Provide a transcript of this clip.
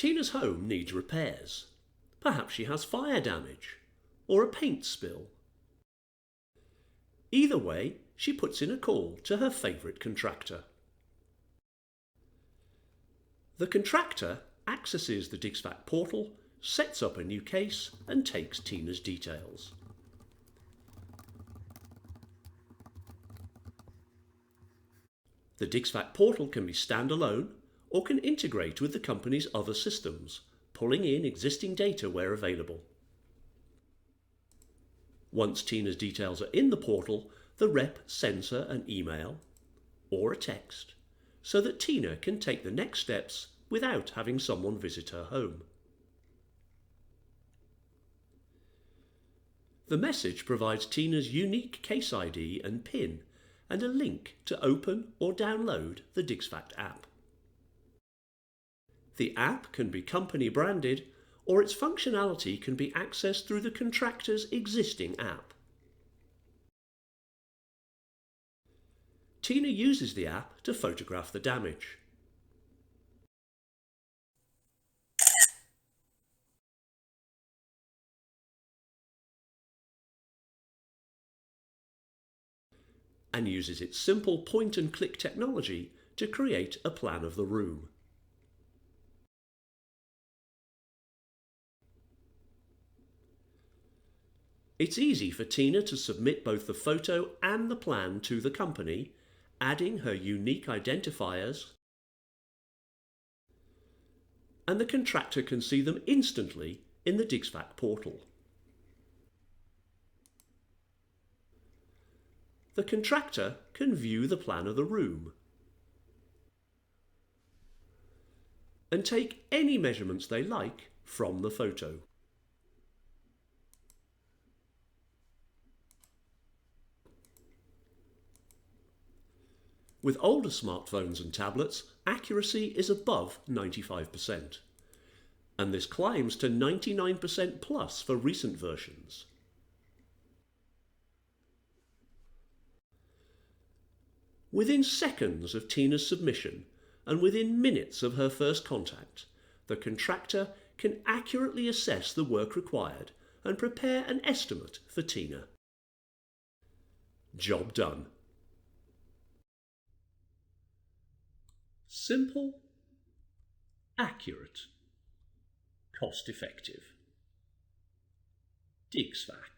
Tina's home needs repairs. Perhaps she has fire damage or a paint spill. Either way, she puts in a call to her favourite contractor. The contractor accesses the DigsFact portal, sets up a new case and takes Tina's details. The DigsFact portal can be standalone or can integrate with the company's other systems, pulling in existing data where available. Once Tina's details are in the portal, the rep sends her an email or a text so that Tina can take the next steps without having someone visit her home. The message provides Tina's unique case ID and PIN and a link to open or download the DigsFact app. The app can be company branded or its functionality can be accessed through the contractor's existing app. Tina uses the app to photograph the damage. And uses its simple point-and-click technology to create a plan of the room. It's easy for Tina to submit both the photo and the plan to the company, adding her unique identifiers, and the contractor can see them instantly in the DigsFact portal. The contractor can view the plan of the room and take any measurements they like from the photo. With older smartphones and tablets, accuracy is above 95%, and this climbs to 99% plus for recent versions. Within seconds of Tina's submission and within minutes of her first contact, the contractor can accurately assess the work required and prepare an estimate for Tina. Job done. Simple, accurate, cost-effective. DigsFact.